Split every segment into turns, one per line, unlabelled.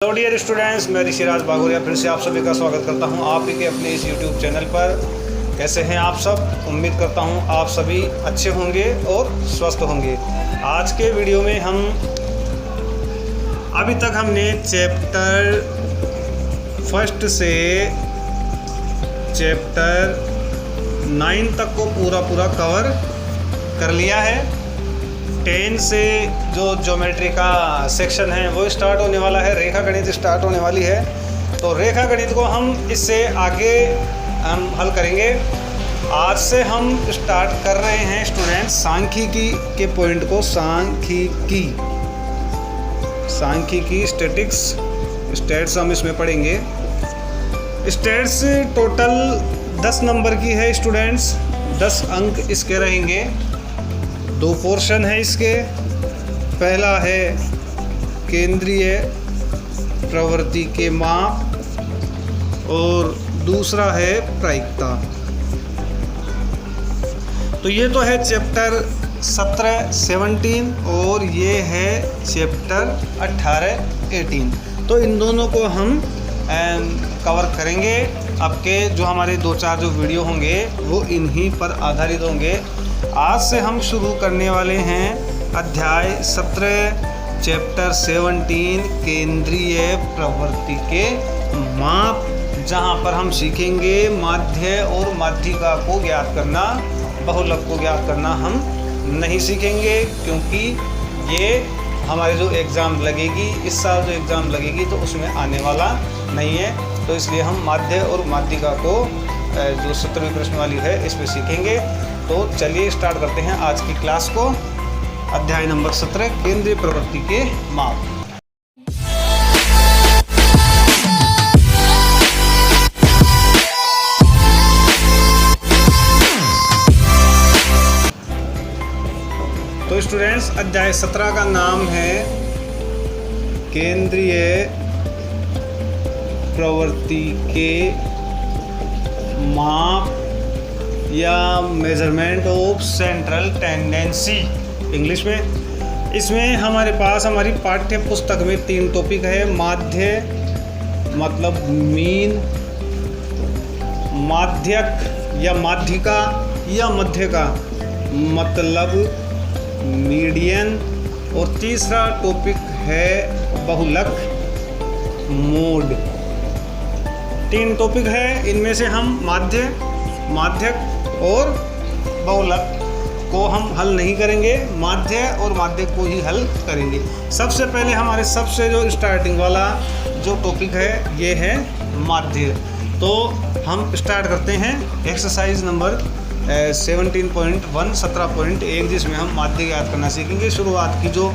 Hello dear students, मैं ऋषिराज बागोरिया फिर से आप सभी का स्वागत करता हूं आप ही के अपने इस यूट्यूब चैनल पर। कैसे हैं आप सब? उम्मीद करता हूं आप सभी अच्छे होंगे और स्वस्थ होंगे। आज के वीडियो में हम अभी तक हमने चैप्टर फर्स्ट से चैप्टर 9 तक को पूरा कवर कर लिया है। 10 से जो ज्योमेट्री का सेक्शन है वो स्टार्ट होने वाला है, रेखा गणित स्टार्ट होने वाली है। तो रेखा गणित को हम इससे आगे हम हल करेंगे। आज से हम स्टार्ट कर रहे हैं स्टूडेंट्स सांख्यिकी के पॉइंट को। सांख्यिकी स्टैटिक्स स्टेट्स हम इसमें पढ़ेंगे। स्टेट्स टोटल 10 नंबर की है स्टूडेंट्स, 10 अंक इसके रहेंगे। 2 पोर्शन है इसके। पहला है केंद्रीय प्रवृत्ति के माप और दूसरा है प्रायिकता। तो ये तो है चैप्टर 17 और ये है चैप्टर 18 तो इन दोनों को हम कवर करेंगे। आपके जो हमारे 2-4 जो वीडियो होंगे वो इन्हीं पर आधारित होंगे। आज से हम शुरू करने वाले हैं अध्याय 17 चैप्टर 17 केंद्रीय प्रवृत्ति के माप, जहां पर हम सीखेंगे माध्य और माध्यिका को ज्ञात करना। बहुलक को ज्ञात करना हम नहीं सीखेंगे, क्योंकि ये हमारे जो एग्ज़ाम लगेगी इस साल जो एग्ज़ाम लगेगी तो उसमें आने वाला नहीं है। तो इसलिए हम माध्य और माध्यिका को जो 17वीं प्रश्न वाली है इसमें सीखेंगे। तो चलिए स्टार्ट करते हैं आज की क्लास को। अध्याय नंबर 17 केंद्रीय प्रवृत्ति के माप। तो स्टूडेंट्स अध्याय 17 का नाम है केंद्रीय प्रवृत्ति के माप या measurement of central tendency English में। इसमें हमारे पास हमारी पाठ्य पुस्तक में 3 टॉपिक है। माध्य मतलब मीन, माध्यक या माध्यिका या मध्यका मतलब मीडियन, और तीसरा टॉपिक है बहुलक मोड। 3 टॉपिक है। इनमें से हम माध्य, माध्यक और बहुलक को हम हल नहीं करेंगे, माध्य और माध्यक को ही हल करेंगे। सबसे पहले हमारे सबसे जो स्टार्टिंग वाला जो टॉपिक है ये है माध्य। तो हम स्टार्ट करते हैं एक्सरसाइज नंबर 17.1 17.1 जिसमें हम माध्य ज्ञात करना सीखेंगे। शुरुआत की जो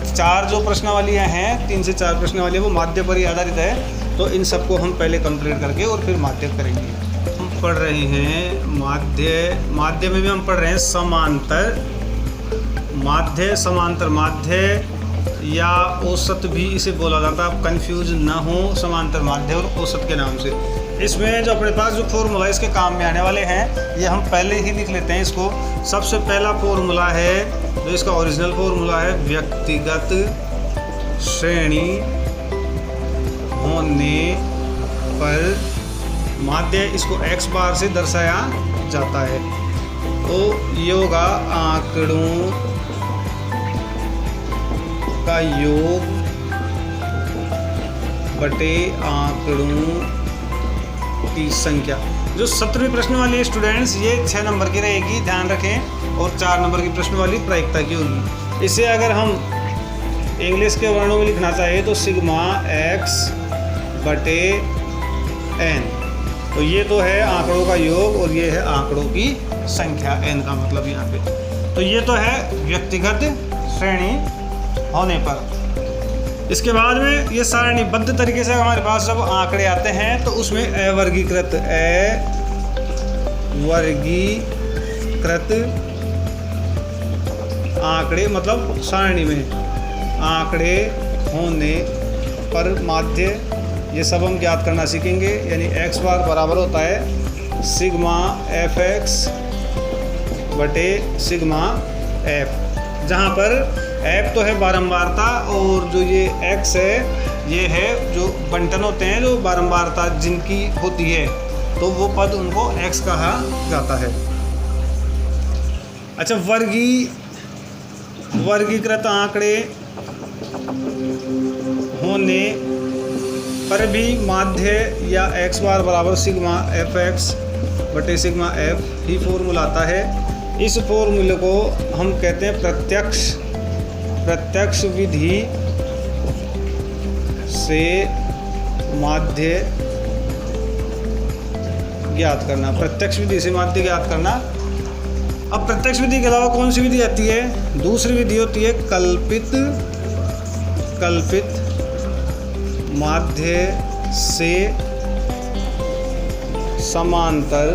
4 जो प्रश्नावलियाँ हैं, 3 से 4 प्रश्नावलियाँ वो माध्य पर ही आधारित है। तो इन सबको हम पहले कंप्लीट करके और फिर माध्य करेंगे। हम पढ़ रहे हैं माध्य में भी हम पढ़ रहे हैं समांतर माध्य, समांतर माध्य या औसत भी इसे बोला जाता है। आप कंफ्यूज ना हो समांतर माध्य और औसत के नाम से। इसमें जो अपने पास जो फॉर्मूला इसके काम में आने वाले हैं ये हम पहले ही लिख लेते हैं इसको। सबसे पहला फॉर्मूला है जो इसका ओरिजिनल फॉर्मूला है, व्यक्तिगत श्रेणी होने पर माध्य इसको x बार से दर्शाया जाता है। तो ये होगा आंकड़ों का योग बटे आंकड़ों की संख्या। जो 17वीं प्रश्न वाली है स्टूडेंट्स ये 6 नंबर की रहेगी, ध्यान रखें, और 4 नंबर की प्रश्न वाली प्रायिकता की होगी। इसे अगर हम इंग्लिश के वर्णों में लिखना चाहिए तो सिग्मा x बटे n। तो ये तो है आंकड़ों का योग और ये है आंकड़ों की संख्या, n का मतलब यहाँ पे। तो ये तो है व्यक्तिगत श्रेणी होने पर। इसके बाद में ये सारणीबद्ध तरीके से हमारे पास जब आंकड़े आते हैं तो उसमें अवर्गीकृत आंकड़े मतलब सारणी में आंकड़े होने पर माध्य, ये सब हम ज्ञात करना सीखेंगे। यानी x बार बराबर होता है सिग्मा fx बटे सिग्मा f, जहाँ पर ऐप तो है बारंबारता और जो ये एक्स है ये है जो बंटन होते हैं, जो बारंबारता जिनकी होती है, तो वो पद उनको एक्स कहा जाता है। अच्छा, वर्गीकृत आंकड़े होने पर भी माध्य या एक्स बार बराबर सिग्मा एफ एक्स बटे सिग्मा एफ ही फॉर्मूला आता है। इस फॉर्मूले को हम कहते हैं प्रत्यक्ष विधि से माध्य ज्ञात करना। प्रत्यक्ष विधि से माध्य ज्ञात करना। अब प्रत्यक्ष विधि के अलावा कौन सी विधि आती है? दूसरी विधि होती है कल्पित माध्य से समांतर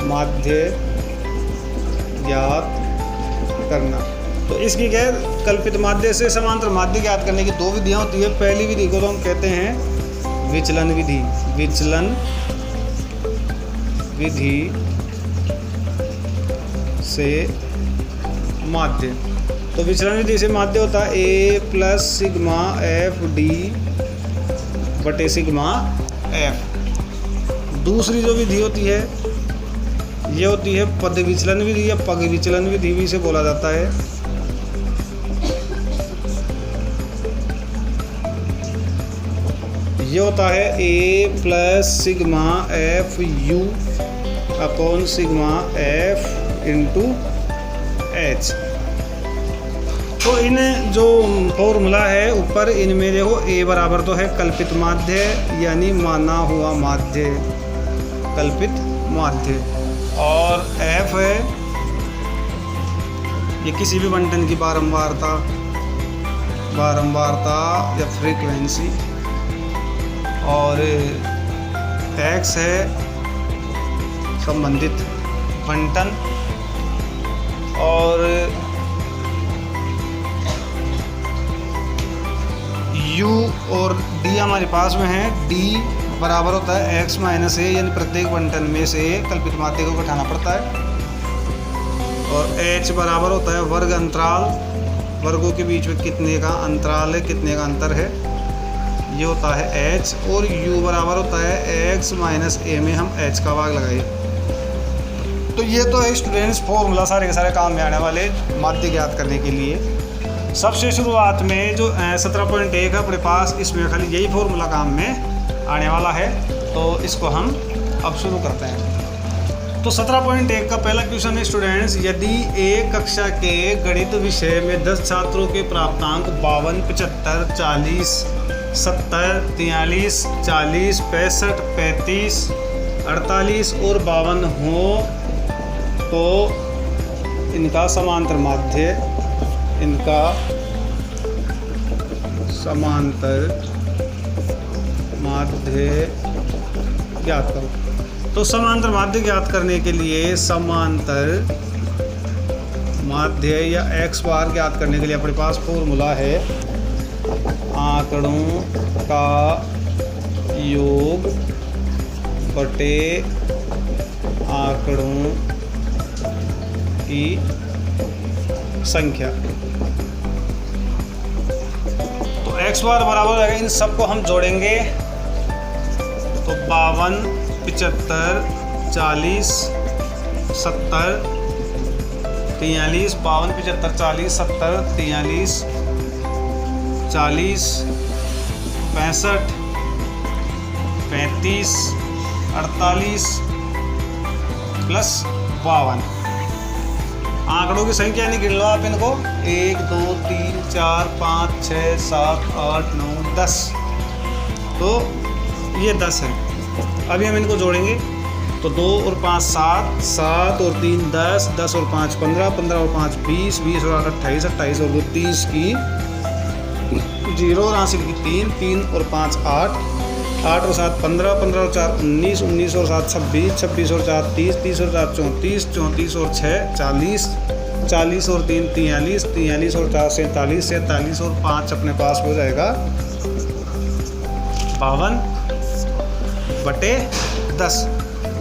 माध्य ज्ञात करना। तो इसकी क्या है? कल्पित माध्य से समांतर माध्य ज्ञात करने की दो विधियां होती है। पहली विधि को तो हम कहते हैं विचलन विधि। विचलन विधि से माध्य, तो विचलन विधि से माध्य होता है A plus sigma F D बटे सिग्मा एफ। दूसरी जो विधि होती है ये होती है पद विचलन विधि या पग विचलन विधि भी इसे बोला जाता है। ये होता है A plus sigma F U upon sigma F into H. तो इन जो फॉर्मूला है ऊपर, इनमें देखो ए बराबर तो है कल्पित माध्य यानी माना हुआ माध्य, कल्पित माध्य, और एफ है ये किसी भी बंटन की बारंबारता या फ्रीक्वेंसी, और एक्स है संबंधित बंटन, और U और D हमारे पास में है। D बराबर होता है x माइनस ए, यानी प्रत्येक बंटन में से कल्पित माध्य को घटाना पड़ता है, और H बराबर होता है वर्ग अंतराल, वर्गों के बीच में कितने का अंतराल है, कितने का अंतर है, ये होता है H, और U बराबर होता है x माइनस ए में हम H का भाग लगाइए। तो ये तो है स्टूडेंट्स फॉर्मूला सारे के सारे काम में आने वाले माध्य ज्ञात करने के लिए। सबसे शुरुआत में जो 17.1 है अपने पास, इसमें खाली यही फॉर्मूला काम में आने वाला है, तो इसको हम अब शुरू करते हैं। तो 17.1 का पहला क्वेश्चन है स्टूडेंट्स, यदि एक कक्षा के गणित विषय में 10 छात्रों के प्राप्तांक 52, 75, 40, 70, 43, 40, 65, 35, 48 और 52 हो तो इनका समांतर माध्य ज्ञात करो। तो समांतर माध्य ज्ञात करने के लिए समांतर माध्य या एक्स बार ज्ञात करने के लिए अपने पास फॉर्मूला है आंकड़ों का योग बटे आंकड़ों की संख्या। तो एक्स बार बराबर रहेगा, इन सबको हम जोड़ेंगे तो 52, 75, 40, 70, 43, 52, 75, 40, 70, 43, 40, 65, 35, 48 प्लस 52। आंकड़ों की संख्या नहीं गिन लो आप इनको, 1, 2, 3, 4, 5, 6, 7, 8, 9, 10। तो ये 10 है। अभी हम इनको जोड़ेंगे तो 2 और 5 7, 7 और 3 10, 10 और 5 15, 15 और 5 20, 20 और 8 28, 28 और 2 30 की 0 और हासिल की 3, 3 और 5 8, 8 और 7 15, 15 और 4 19, 19 और 7 26, 26 और 4 30, 30 और 4 34, 34 और 6 40, 40 और 3 43, 43 और 4 47, 47 और 5 अपने पास हो जाएगा 52 बटे 10।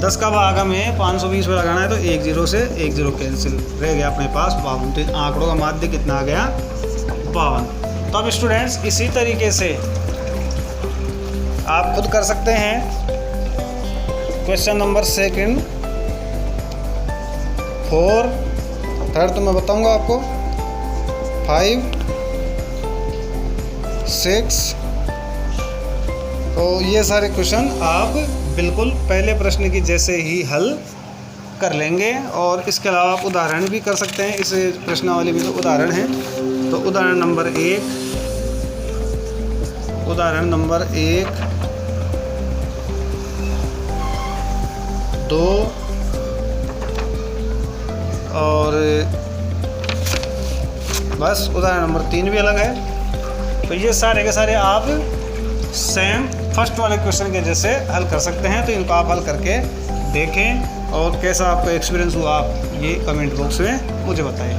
10 का भाग हमें 520 में लगाना है, तो 1 0 से 1 0 कैंसिल रह गया अपने पास 52। तो आंकड़ों का माध्य कितना आ गया 52। तो अब स्टूडेंट्स इसी तरीके से आप खुद कर सकते हैं। क्वेश्चन नंबर 2 4 3 तो मैं बताऊंगा आपको 5 6। तो ये सारे क्वेश्चन आप बिल्कुल पहले प्रश्न की जैसे ही हल कर लेंगे। और इसके अलावा आप उदाहरण भी कर सकते हैं। इस प्रश्नावली में तो उदाहरण हैं। तो उदाहरण नंबर 1 2 और बस उदाहरण नंबर 3 भी अलग है। तो ये सारे के सारे आप सेम फर्स्ट वाले क्वेश्चन के जैसे हल कर सकते हैं। तो इनको आप हल करके देखें और कैसा आपका एक्सपीरियंस हुआ आप ये कमेंट बॉक्स में मुझे बताइए।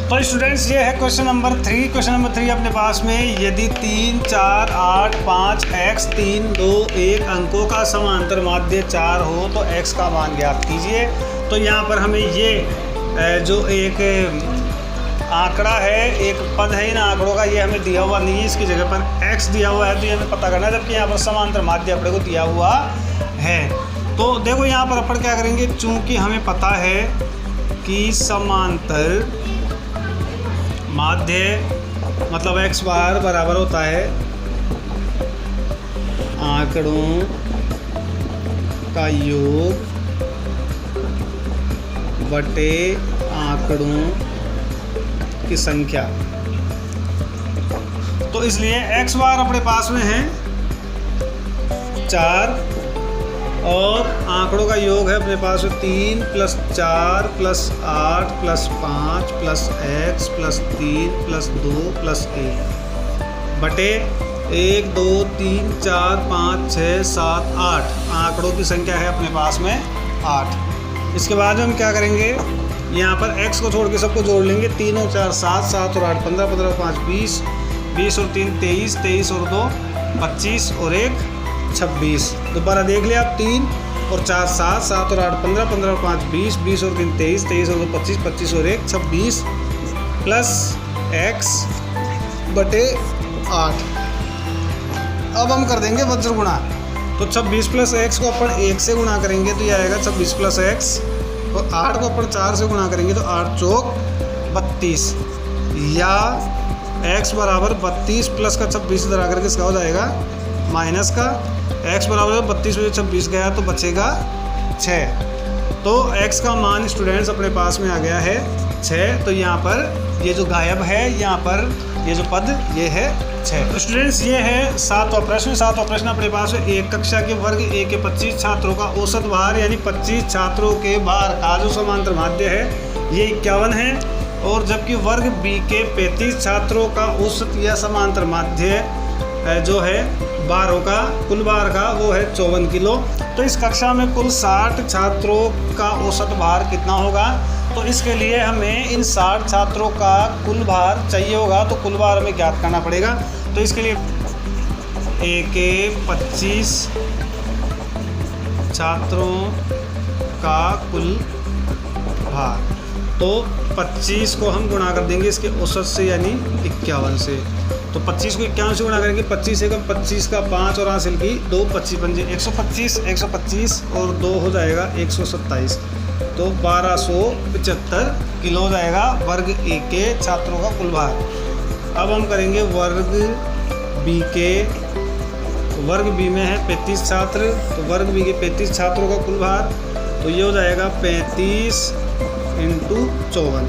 तो स्टूडेंट्स ये है क्वेश्चन नंबर 3। क्वेश्चन नंबर 3 अपने पास में यदि 3 4 8 5 x 3 2 1 अंकों का समांतर माध्य 4 हो तो x का मान ज्ञात कीजिए। तो यहाँ पर हमें ये जो एक आंकड़ा है, एक पद है इन आंकड़ों का, ये हमें दिया हुआ नहीं है। इसकी जगह पर x दिया हुआ है तो ये हमें पता करना है, जबकि यहाँ पर समांतर माध्य अपने को दिया हुआ है। तो देखो यहाँ पर अपन क्या करेंगे, चूंकि हमें पता है कि समांतर माध्य मतलब x बार बराबर होता है आंकड़ों का योग बटे आंकड़ों की संख्या। तो इसलिए x बार अपने पास में है 4 और आंकड़ों का योग है अपने पास 3 + 4 + 8 + 5 + x + 3 + 2 + 1 बटे 1 2 3 4 5 6 7 8 आंकड़ों की संख्या है अपने पास में 8। इसके बाद हम क्या करेंगे, यहाँ पर x को छोड़ के सबको जोड़ लेंगे। 3 और 4 7 7 और 8 15 15 और 5 20 20 और 3 23 23 और 2 25 और 1 26। दोबारा देख लिया आप, 3 और 4 7 7 और 8 15 15 और 5 20 20 और 3 23 23 और 2 25 25 और 1 26 प्लस x बटे 8। अब हम कर देंगे वज्र गुणा। तो 26 प्लस x को अपन 1 से गुणा करेंगे तो ये आएगा 26 प्लस x, और 8 को अपन 4 से गुणा करेंगे तो 8 चौक 32, या x बराबर 32 प्लस का 26 इधर आकर के इसका हो जाएगा माइनस का। x बराबर 32 में 26 गया तो बचेगा 6। तो x का मान स्टूडेंट्स अपने पास में आ गया है 6। तो यहाँ पर ये जो गायब है, यहाँ पर ये जो पद ये है 6। तो स्टूडेंट्स ये है 7वां प्रश्न। 7वां प्रश्न अपने पास है, एक कक्षा के वर्ग A के 25 छात्रों का औसत भार यानी 25 छात्रों के भार का जो समांतर माध्य है ये 51 है, और जबकि वर्ग B के 35 छात्रों का औसत या समांतर माध्य जो है बारों का कुल भार का वो है 54 किलो। तो इस कक्षा में कुल 60 छात्रों का औसत भार कितना होगा। तो इसके लिए हमें इन 60 छात्रों का कुल भार चाहिए होगा, तो कुल भार हमें ज्ञात करना पड़ेगा। तो इसके लिए A के 25 छात्रों का कुल भार, तो 25 को हम गुणा कर देंगे इसके औसत से यानी 51 से। तो 25 को 51 से गुणा करेंगे, 25 एकम 25 का 5 और हासिल की 2 25 पंजे 125 125 और 2 हो जाएगा 127। तो 1275 किलो हो जाएगा वर्ग ए के छात्रों का कुल भार। अब हम करेंगे वर्ग बी के। वर्ग बी में है 35 छात्र, तो वर्ग बी के 35 छात्रों का कुल भार तो ये हो जाएगा 35 × 54।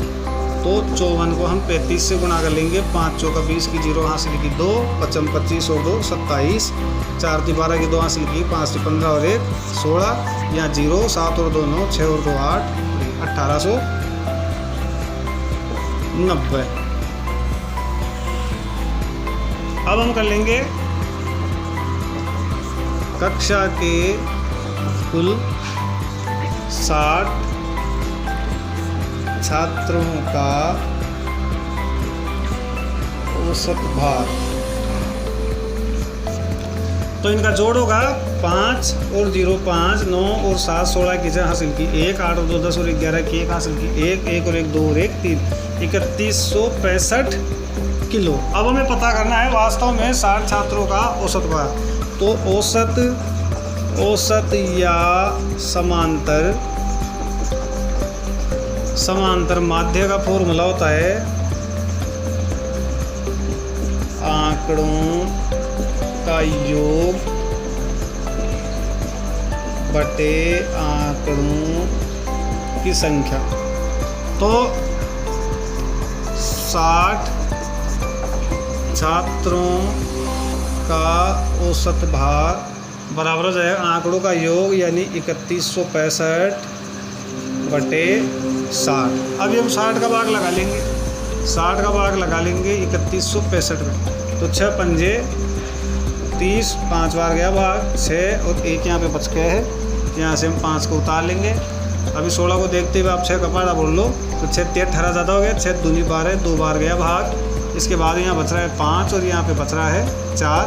तो 54 को हम 35 से गुणा कर लेंगे। 5 चौका 20 की 0 हासिल की 2 55 25 और 2 27 4 × 12 की 2 हासिल की 5 × 15 और 1 16 यहाँ 0 7 और 2 9 6 और 2 8 1890। अब हम कर लेंगे कक्षा के कुल 60 छात्रों का औसत भार। तो इनका जोड़ होगा 5 और 0 5 9 और 7 16 की जगह हासिल की 1 8 और 2 10 और 1 11 की 1 हासिल की 1 1 और 1 2 और 1 3 3165 किलो। अब हमें पता करना है वास्तव में 60 छात्रों का औसत भार। तो औसत या समांतर माध्य का फॉर्मूला होता है आंकड़ों का योग बटे आंकड़ों की संख्या। तो 60 छात्रों का औसत भार बराबर हो जाएगा आंकड़ों का योग यानी 3165 बटे 60। अभी हम 60 का भाग लगा लेंगे, 60 का भाग लगा लेंगे 3165 में। तो 6 पंजे 30, 5 बार गया भाग 6 और 1 यहाँ पे बच गया है, यहाँ से हम 5 को उतार लेंगे। अभी 16 को देखते हुए आप 6 का पहाड़ा बोल लो तो 6 3 18 ज़्यादा हो गया, 6 दूनी 12, 2 बार गया भाग। इसके बाद यहाँ बच रहा है 5 और यहाँ पे बच रहा है 4,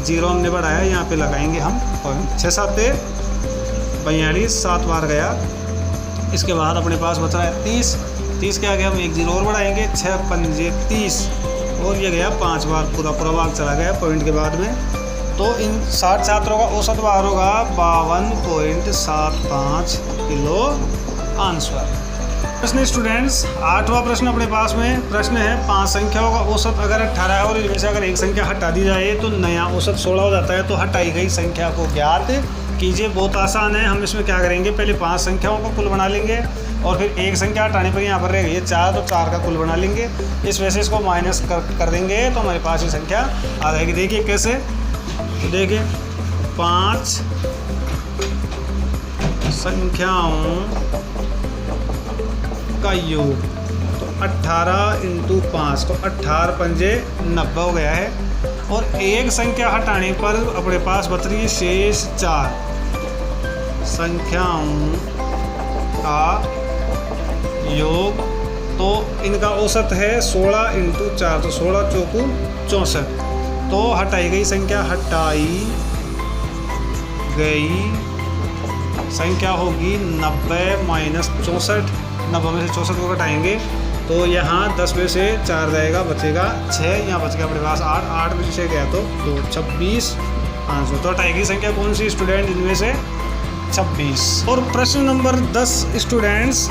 0 हमने बढ़ाया, यहाँ पे लगाएंगे हम पॉइंट। 6 7 42, 7 बार गया। इसके बाद अपने पास बच रहा है 30 के आगे हम 1 0 और बढ़ाएंगे, 6 पंजे 30 और ये गया 5 बार, पूरा भाग चला गया पॉइंट के बाद में। तो इन 60 छात्रों का औसत भार होगा 52.75 किलो आंसर। प्रश्न स्टूडेंट्स, 8वां प्रश्न अपने पास में। प्रश्न है 5 संख्याओं का औसत अगर 18 है और इनमें से अगर एक संख्या हटा दी जाए तो नया औसत 16 हो जाता है। तो हटाई गई संख्या को ज्ञात कीजिए। बहुत आसान है। हम इसमें क्या करेंगे, पहले 5 संख्याओं का कुल बना लेंगे और फिर एक संख्या हटाने पर यहाँ पर रहेगी 4, तो 4 का कुल बना लेंगे। इस वजह से इसको माइनस कर देंगे तो हमारे पास ये संख्या आ जाएगी। देखिए कैसे, तो देखिए 5 संख्याओं का योग तो 18 × 5 तो 18 पंजे 90 हो गया है। और एक संख्या हटाने पर अपने पास बच रही है शेष 4 संख्याओं का योग। तो इनका औसत है 16 × 4 तो 16 चौकू 64। तो हटाई गई संख्या संख्या होगी 90 माइनस 64। 90 में से 64 को घटाएंगे तो यहाँ 10 में से 4 जाएगा, बचेगा 6। यहाँ बच गया अपने पास 8 में से गया तो 2, 26 आंसर। तो हटाई गई संख्या कौन सी स्टूडेंट, इनमें से 26। और प्रश्न नंबर 10 स्टूडेंट्स,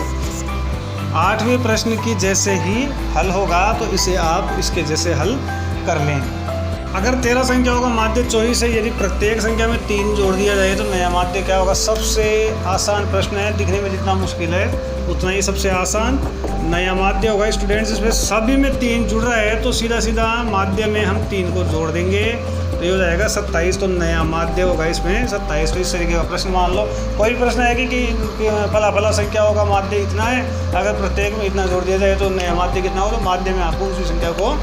8वें प्रश्न की जैसे ही हल होगा तो इसे आप इसके जैसे हल कर लें। अगर 13 संख्याओं का माध्य 24 है, यदि प्रत्येक संख्या में 3 जोड़ दिया जाए तो नया माध्य क्या होगा। सबसे आसान प्रश्न है, दिखने में जितना मुश्किल है उतना ही सबसे आसान नया माध्य होगा स्टूडेंट्स। इसमें सभी में 3 जुड़ रहा है तो सीधा सीधा माध्य में हम 3 को जोड़ देंगे तो ये हो जाएगा 27। तो नया माध्य होगा इसमें 27। तो इस तरीके का प्रश्न मान लो, कोई प्रश्न है कि फला संख्याओं का माध्य इतना है, अगर प्रत्येक में इतना जोड़ दिया जाए तो नया माध्य कितना हो, तो माध्य में आपको उसी संख्या को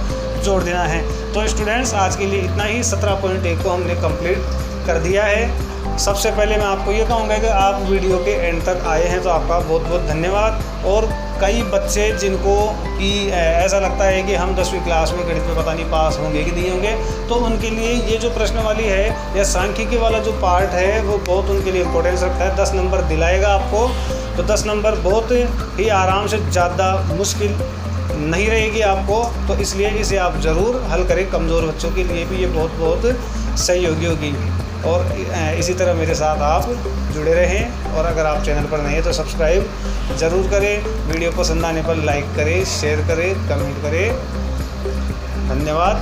जोड़ देना है। तो स्टूडेंट्स आज के लिए इतना ही। 17.1 को हमने कंप्लीट कर दिया है। सबसे पहले मैं आपको ये कहूँगा कि आप वीडियो के एंड तक आए हैं तो आपका बहुत बहुत धन्यवाद। और कई बच्चे जिनको कि ऐसा लगता है कि हम 10वीं क्लास में गणित में पता नहीं पास होंगे कि नहीं होंगे, तो उनके लिए ये जो प्रश्नवाली है या सांख्यिकी वाला जो पार्ट है वो बहुत उनके लिए इम्पोर्टेंस रखता है। 10 नंबर दिलाएगा आपको, तो 10 नंबर बहुत ही आराम से, ज़्यादा मुश्किल नहीं रहेगी आपको। तो इसलिए इसे आप ज़रूर हल करें। कमज़ोर बच्चों के लिए भी ये बहुत सहयोगी होगी। और इसी तरह मेरे साथ आप जुड़े रहें। और अगर आप चैनल पर नए हैं तो सब्सक्राइब ज़रूर करें। वीडियो पसंद आने पर लाइक करें, शेयर करें, कमेंट करें। धन्यवाद।